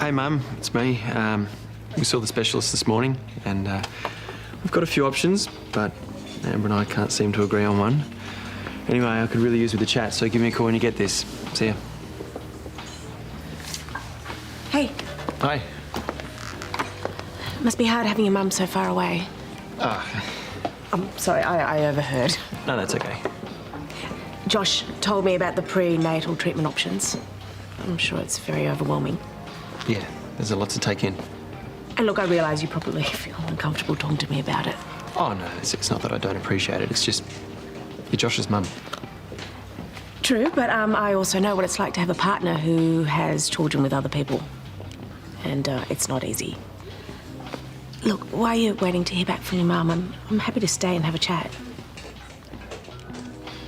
Hey, Mum, it's me. We saw the specialist this morning and we've got a few options, but Amber and I can't seem to agree on one. Anyway, I could really use with the chat, so give me a call when you get this. See ya. Hey. Hi. Must be hard having your mum so far away. I'm sorry, I overheard. No, that's okay. Josh told me about the prenatal treatment options. I'm sure it's very overwhelming. Yeah, there's a lot to take in. And look, I realise you probably feel uncomfortable talking to me about it. Oh, no, it's not that I don't appreciate it. It's just you're Josh's mum. True, but I also know what it's like to have a partner who has children with other people. And it's not easy. Look, while you're waiting to hear back from your mum, I'm happy to stay and have a chat.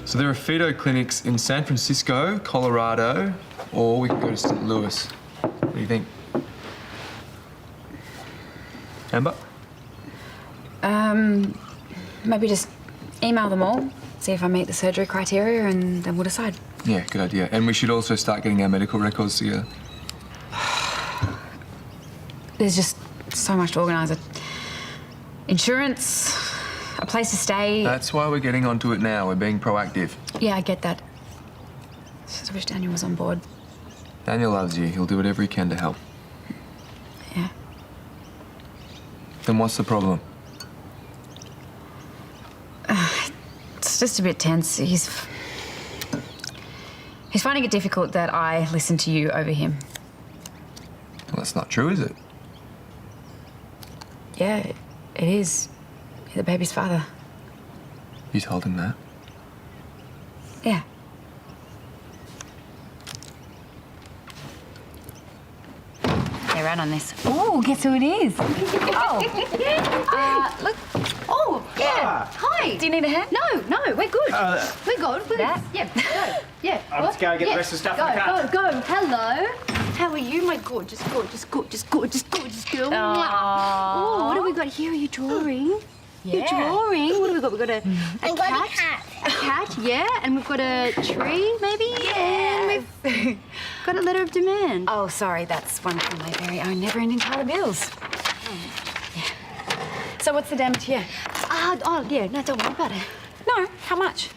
So there are feto clinics in San Francisco, Colorado, or we could go to St. Louis. What do you think? Amber? Maybe just email them all, see if I meet the surgery criteria, and then we'll decide. Yeah, good idea. And we should also start getting our medical records together. There's just so much to organise. Insurance, a place to stay. That's why we're getting onto it now. We're being proactive. Yeah, I get that. Just wish Daniel was on board. Daniel loves you. He'll do whatever he can to help. Yeah. Then what's the problem? It's just a bit tense. He's finding it difficult that I listen to you over him. Well, that's not true, is it? Yeah, it is. You're the baby's father. You told him that? Yeah. Okay, right on this. Oh, guess who it is? Oh. Look. Oh, yeah. Hi. Do you need a hand? No, we're good. We're good. That? Yeah, go. Yeah. Let's go get the rest of the stuff in the car. Go. Hello. How are you, my gorgeous girl? Oh, what have we got here? Are you drawing? Yeah. You're drawing. What have we got? We've got a cat. A cat, yeah. And we've got a tree, maybe? Yeah. And we've got a letter of demand. Oh, sorry, that's one from my very own never-ending pile of bills. Yeah. So what's the damage here? Yeah, no, don't worry about it. No, how much?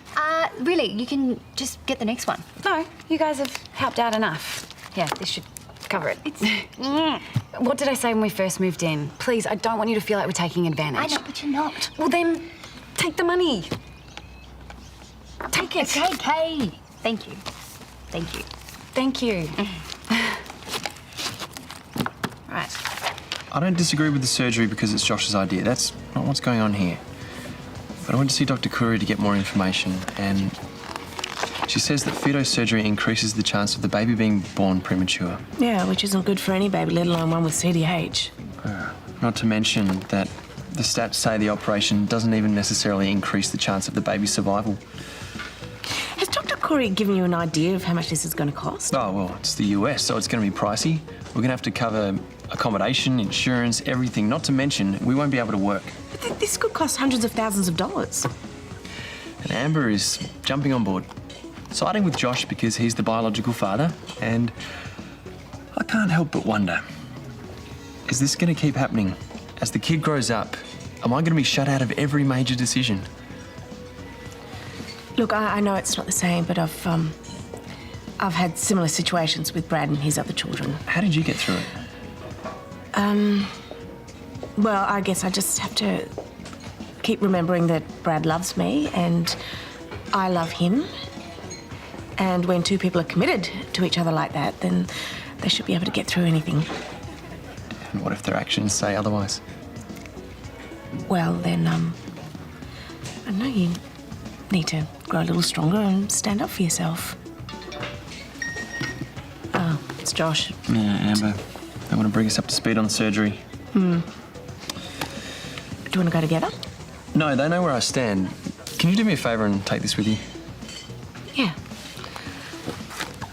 Really, you can just get the next one. No, you guys have helped out enough. Yeah, this should cover it. What did I say when we first moved in? Please, I don't want you to feel like we're taking advantage. I know, but you're not. Well, then, take the money. Take it. Okay. Thank you. Thank you. Right. I don't disagree with the surgery because it's Josh's idea. That's not what's going on here. But I went to see Dr. Curry to get more information, and she says that fetal surgery increases the chance of the baby being born premature. Yeah, which isn't good for any baby, let alone one with CDH. Not to mention that the stats say the operation doesn't even necessarily increase the chance of the baby's survival. Has Dr. Corey given you an idea of how much this is going to cost? Oh, well, it's the US, so it's going to be pricey. We're going to have to cover accommodation, insurance, everything, not to mention we won't be able to work. But this could cost hundreds of thousands of dollars. And Amber is jumping on board, siding with Josh because he's the biological father, and I can't help but wonder, is this going to keep happening? As the kid grows up, am I going to be shut out of every major decision? Look, I know it's not the same, but I've had similar situations with Brad and his other children. How did you get through it? Well, I guess I just have to keep remembering that Brad loves me and I love him. And when two people are committed to each other like that, then they should be able to get through anything. And what if their actions say otherwise? Well, then, I know you need to grow a little stronger and stand up for yourself. Oh, it's Josh. Yeah, Amber. They want to bring us up to speed on surgery. Do you want to go together? No, they know where I stand. Can you do me a favour and take this with you? Yeah.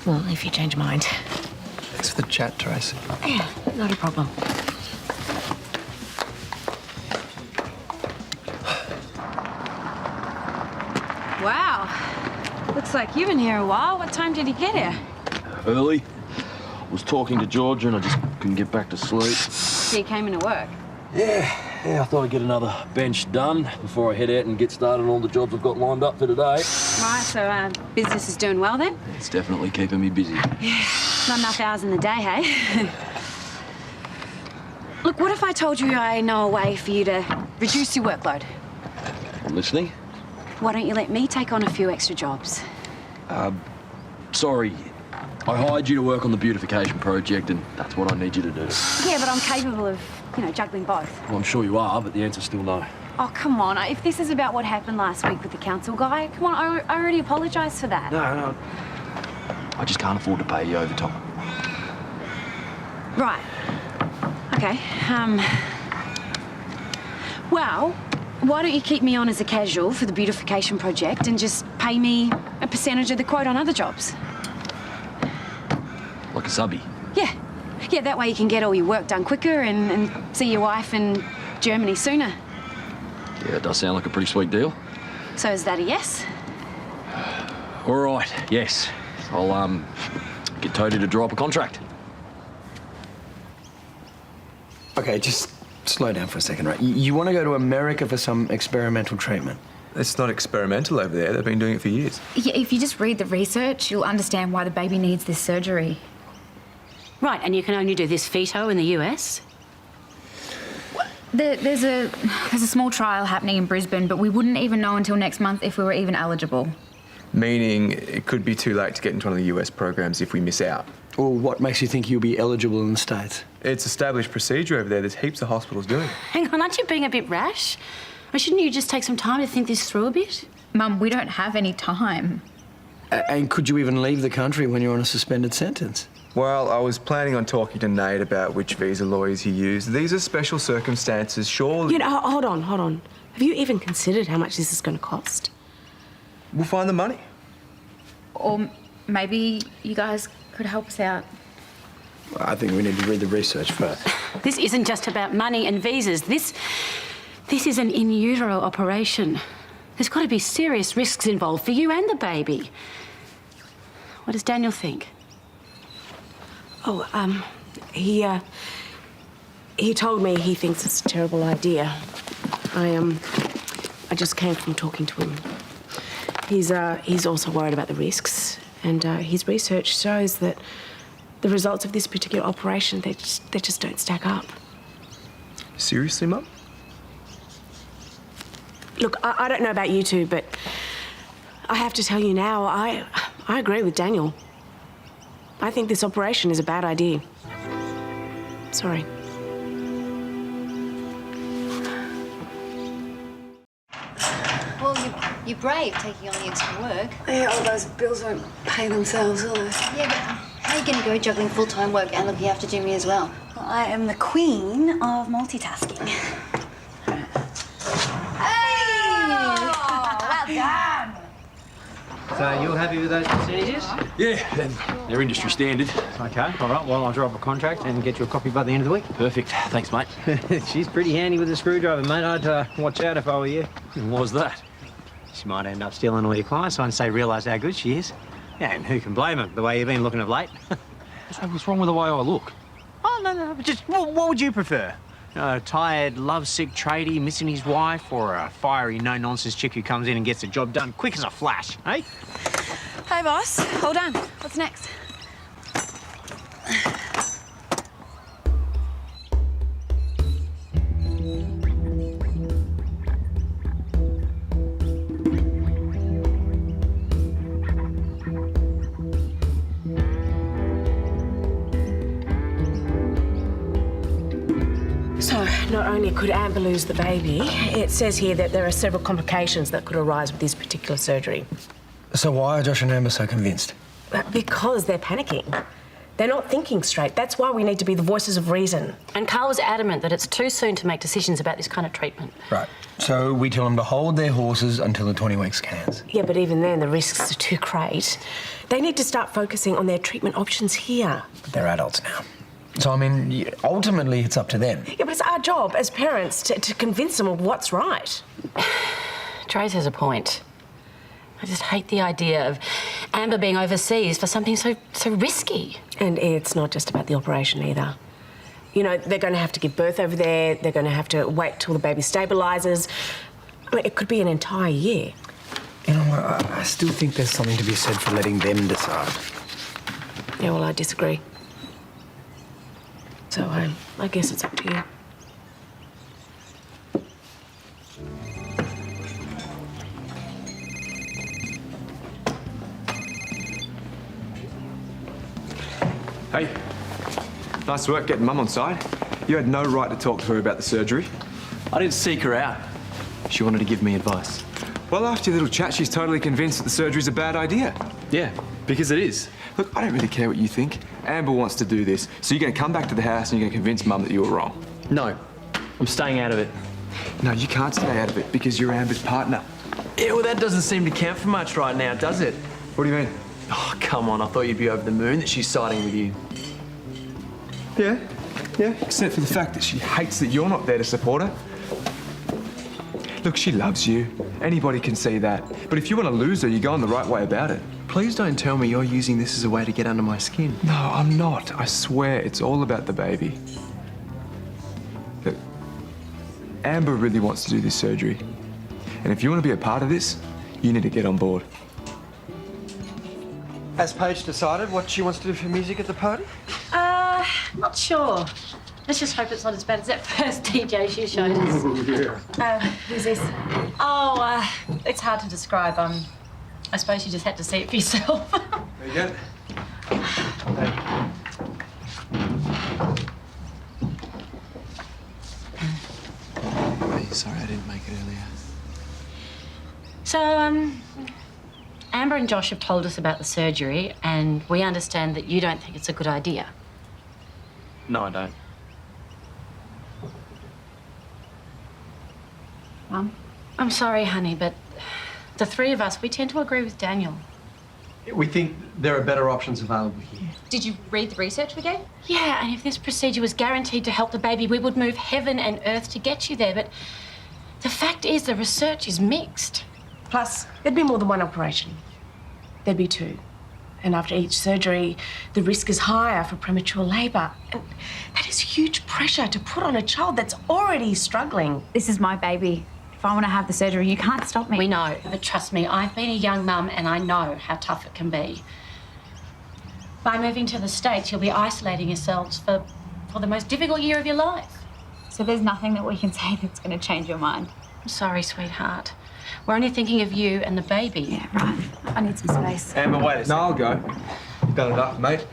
Well, if you change your mind. Thanks for the chat, Terese. Yeah, not a problem. Wow. Looks like you've been here a while. What time did you get here? Early. was talking to Georgia and I just couldn't get back to sleep. So you came into work? Yeah, I thought I'd get another bench done before I head out and get started on all the jobs I've got lined up for today. Right, so business is doing well then? It's definitely keeping me busy. Yeah, not enough hours in the day, hey? Look, what if I told you I know a way for you to reduce your workload? I'm listening. Why don't you let me take on a few extra jobs? Sorry, I hired you to work on the beautification project and that's what I need you to do. Yeah, but I'm capable of, juggling both. Well, I'm sure you are, but the answer's still no. Oh, come on. If this is about what happened last week with the council guy, come on, I already apologised for that. No. I just can't afford to pay you overtime. Right. Okay. Well, why don't you keep me on as a casual for the beautification project and just pay me a percentage of the quote on other jobs? Like a subby. Yeah. Yeah, that way you can get all your work done quicker and see your wife in Germany sooner. Yeah, it does sound like a pretty sweet deal. So is that a yes? All right, yes. I'll, get Toadie to draw up a contract. Okay, just slow down for a second, right? You want to go to America for some experimental treatment? It's not experimental over there. They've been doing it for years. Yeah, if you just read the research, you'll understand why the baby needs this surgery. Right, and you can only do this feto in the US? There's a small trial happening in Brisbane, but we wouldn't even know until next month if we were even eligible. Meaning it could be too late to get into one of the US programs if we miss out. Or what makes you think you'll be eligible in the States? It's established procedure over there. There's heaps of hospitals doing it. Hang on, aren't you being a bit rash? Or shouldn't you just take some time to think this through a bit? Mum, we don't have any time. And could you even leave the country when you're on a suspended sentence? Well, I was planning on talking to Nate about which visa lawyers he used. These are special circumstances, surely. Hold on. Have you even considered how much this is going to cost? We'll find the money. Or maybe you guys could help us out. I think we need to read the research first. This isn't just about money and visas. This is an in utero operation. There's got to be serious risks involved for you and the baby. What does Daniel think? He told me he thinks it's a terrible idea. I just came from talking to him. He's also worried about the risks, and his research shows that the results of this particular operation, they just don't stack up. Seriously, Mum? Look, I don't know about you two, but I have to tell you now, I agree with Daniel. I think this operation is a bad idea. Sorry. Well, you're brave taking on the extra work. Yeah, all those bills won't pay themselves, will they? Yeah, but how are you going to go juggling full-time work and looking after Jimmy as well? Well, I am the queen of multitasking. Hey! Oh, well done! So you're happy with those percentages? Yeah, they're industry standard. Okay, all right. Well, I'll draw up a contract and get you a copy by the end of the week. Perfect. Thanks, mate. She's pretty handy with a screwdriver, mate. I'd watch out if I were you. What was that? She might end up stealing all your clients. I'd say realise how good she is. Yeah, and who can blame her, the way you've been looking of late? What's wrong with the way I look? Oh, no. Just what would you prefer? A tired, lovesick tradie missing his wife, or a fiery, no-nonsense chick who comes in and gets the job done quick as a flash, eh? Hey, boss. Hold on. What's next? So, not only could Amber lose the baby, it says here that there are several complications that could arise with this particular surgery. So why are Josh and Amber so convinced? Because they're panicking. They're not thinking straight. That's why we need to be the voices of reason. And Karl was adamant that it's too soon to make decisions about this kind of treatment. Right. So we tell them to hold their horses until the 20-week scans. Yeah, but even then, the risks are too great. They need to start focusing on their treatment options here. But they're adults now. So, I mean, ultimately, it's up to them. Yeah, but it's our job as parents to convince them of what's right. Terese has a point. I just hate the idea of Amber being overseas for something so risky. And it's not just about the operation either. You know, they're going to have to give birth over there. They're going to have to wait till the baby stabilises. I mean, it could be an entire year. You know, I still think there's something to be said for letting them decide. Yeah, well, I disagree. So I guess it's up to you. Hey, nice work getting Mum on side. You had no right to talk to her about the surgery. I didn't seek her out. She wanted to give me advice. Well, after your little chat, she's totally convinced that the surgery's a bad idea. Yeah, because it is. Look, I don't really care what you think. Amber wants to do this, so you're going to come back to the house and you're going to convince Mum that you were wrong. No, I'm staying out of it. No, you can't stay out of it because you're Amber's partner. Yeah, well, that doesn't seem to count for much right now, does it? What do you mean? Oh, come on, I thought you'd be over the moon that she's siding with you. Yeah, except for the fact that she hates that you're not there to support her. Look, she loves you. Anybody can see that. But if you want to lose her, you're going the right way about it. Please don't tell me you're using this as a way to get under my skin. No, I'm not. I swear, it's all about the baby. Look, Amber really wants to do this surgery. And if you want to be a part of this, you need to get on board. Has Paige decided what she wants to do for music at the party? Not sure. Let's just hope it's not as bad as that first DJ she showed us. Who's this? Oh, it's hard to describe. I suppose you just had to see it for yourself. There you go. Hey, sorry I didn't make it earlier. So, Amber and Josh have told us about the surgery, and we understand that you don't think it's a good idea. No, I don't. Mum? I'm sorry, honey, but the three of us, we tend to agree with Daniel. We think there are better options available here. Did you read the research we gave? Yeah, and if this procedure was guaranteed to help the baby, we would move heaven and earth to get you there, but the fact is the research is mixed. Plus, there'd be more than one operation. There'd be two. And after each surgery, the risk is higher for premature labour. And that is huge pressure to put on a child that's already struggling. This is my baby. If I want to have the surgery, you can't stop me. We know, but trust me, I've been a young mum and I know how tough it can be. By moving to the States, you'll be isolating yourselves for the most difficult year of your life. So there's nothing that we can say that's going to change your mind. I'm sorry, sweetheart. We're only thinking of you and the baby. Yeah, right. I need some space. Amber, wait a second. No, I'll go. You've done enough, mate.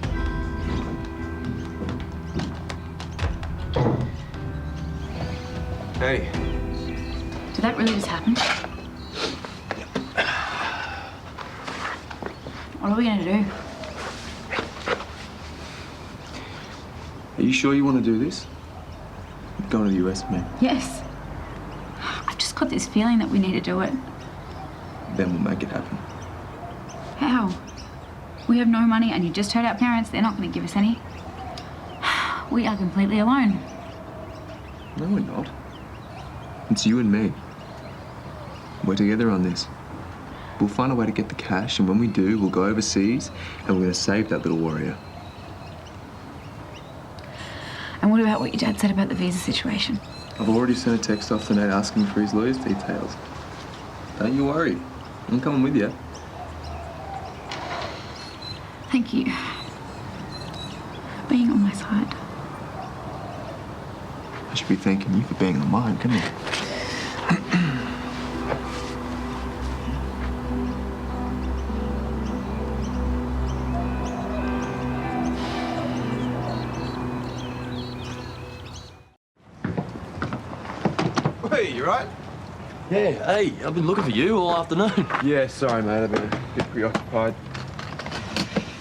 Hey. Did that really just happen? What are we going to do? Are you sure you want to do this? I'm going to the US, mate. Yes. I've just got this feeling that we need to do it. Then we'll make it happen. How? We have no money and you just heard our parents. They're not going to give us any. We are completely alone. No, we're not. It's you and me. We're together on this. We'll find a way to get the cash, and when we do, we'll go overseas and we're going to save that little warrior. And what about what your dad said about the visa situation? I've already sent a text off to Nate asking for his lawyer's details. Don't you worry. I'm coming with you. Thank you for being on my side. I should be thanking you for being on mine, come here. Hey, you right? Yeah, hey, I've been looking for you all afternoon. Yeah, sorry, mate. I've been a bit preoccupied.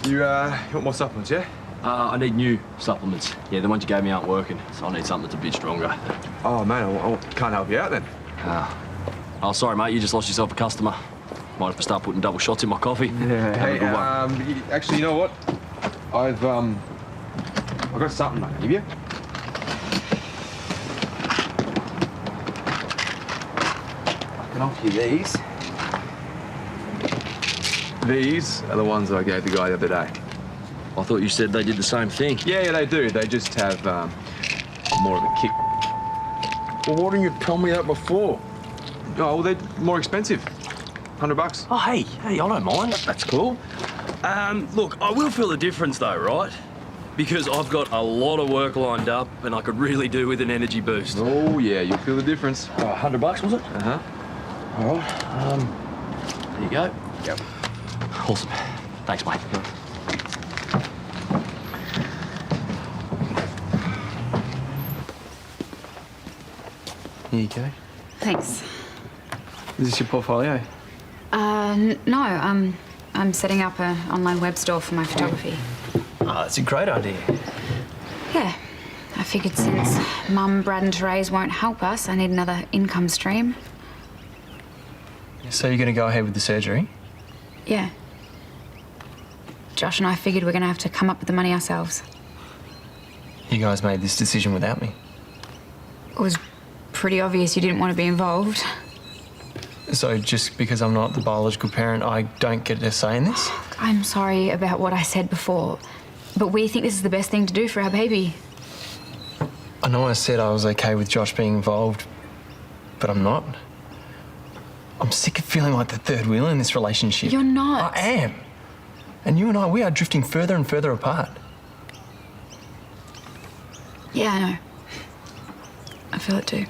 You want more supplements, yeah? I need new supplements. Yeah, the ones you gave me aren't working, so I need something that's a bit stronger. Oh, man, I can't help you out then. Oh, sorry, mate, you just lost yourself a customer. Might have to start putting double shots in my coffee. Yeah, Have a good one. actually, you know what? I've got something I can give you. I can offer you these. These are the ones I gave the guy the other day. I thought you said they did the same thing. Yeah, they do. They just have more of a kick. Well, why didn't you tell me that before? Oh, well, they're more expensive. $100. Oh, hey, I don't mind. That's cool. Look, I will feel the difference though, right? Because I've got a lot of work lined up and I could really do with an energy boost. Oh, yeah, you'll feel the difference. $100, was it? Uh-huh. All right. There you go. Yep. Awesome. Thanks, mate. Here you go. Thanks. Is this your portfolio? No, I'm setting up an online web store for my photography. Oh, that's a great idea. Yeah. I figured since Mum, Brad and Terese won't help us, I need another income stream. So you're going to go ahead with the surgery? Yeah. Josh and I figured we're going to have to come up with the money ourselves. You guys made this decision without me. It was pretty obvious you didn't want to be involved. So just because I'm not the biological parent, I don't get a say in this? I'm sorry about what I said before, but we think this is the best thing to do for our baby. I know I said I was okay with Josh being involved, but I'm not. I'm sick of feeling like the third wheel in this relationship. You're not. I am. And you and I, we are drifting further and further apart. Yeah, I know. I feel it too.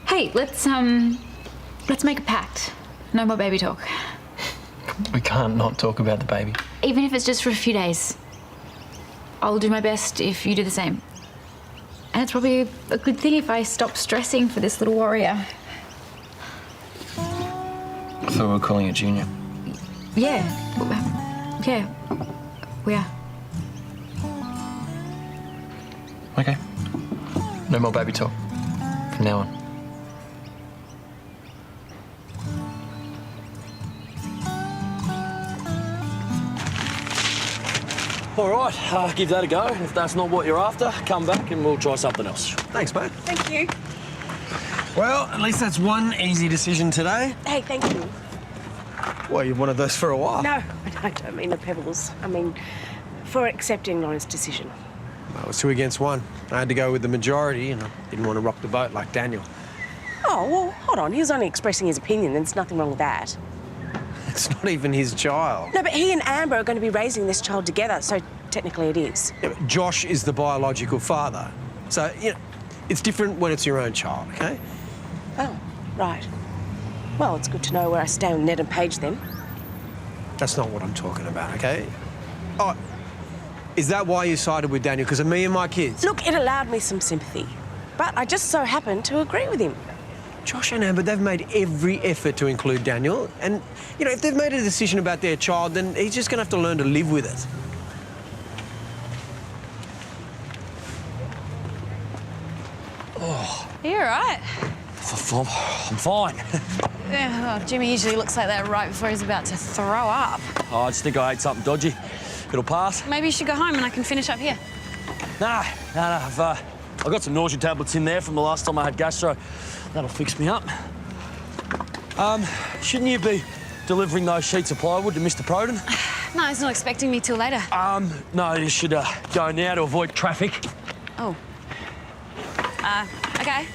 Hey, let's make a pact. No more baby talk. We can't not talk about the baby. Even if it's just for a few days. I'll do my best if you do the same. And it's probably a good thing if I stop stressing for this little warrior. I thought we were calling it Junior. Yeah. Yeah. We are. Okay. No more baby talk. From now on. All right, give that a go. If that's not what you're after, come back and we'll try something else. Thanks, mate. Thank you. Well, at least that's one easy decision today. Hey, thank you. Well, you've wanted those for a while. No, I don't mean the pebbles. I mean, for accepting Lauren's decision. Well, it was 2 against 1. I had to go with the majority, and I didn't want to rock the boat like Daniel. Oh, well, hold on. He was only expressing his opinion. There's nothing wrong with that. It's not even his child. No, but he and Amber are going to be raising this child together, so technically it is. Yeah, but Josh is the biological father. So, you know, it's different when it's your own child, okay? Oh, right. Well, it's good to know where I stand with Ned and Paige then. That's not what I'm talking about, okay? Oh, is that why you sided with Daniel? Because of me and my kids? Look, it allowed me some sympathy. But I just so happened to agree with him. Josh and Amber, they've made every effort to include Daniel. And, you know, if they've made a decision about their child, then he's just going to have to learn to live with it. Are you all right? I'm fine. Yeah, oh, Jimmy usually looks like that right before he's about to throw up. Oh, I just think I ate something dodgy. It'll pass. Maybe you should go home and I can finish up here. Nah. I've got some nausea tablets in there from the last time I had gastro. That'll fix me up. Shouldn't you be delivering those sheets of plywood to Mr. Proden? No, he's not expecting me till later. No, you should go now to avoid traffic. Oh. Okay.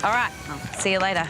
All right, I'll see you later.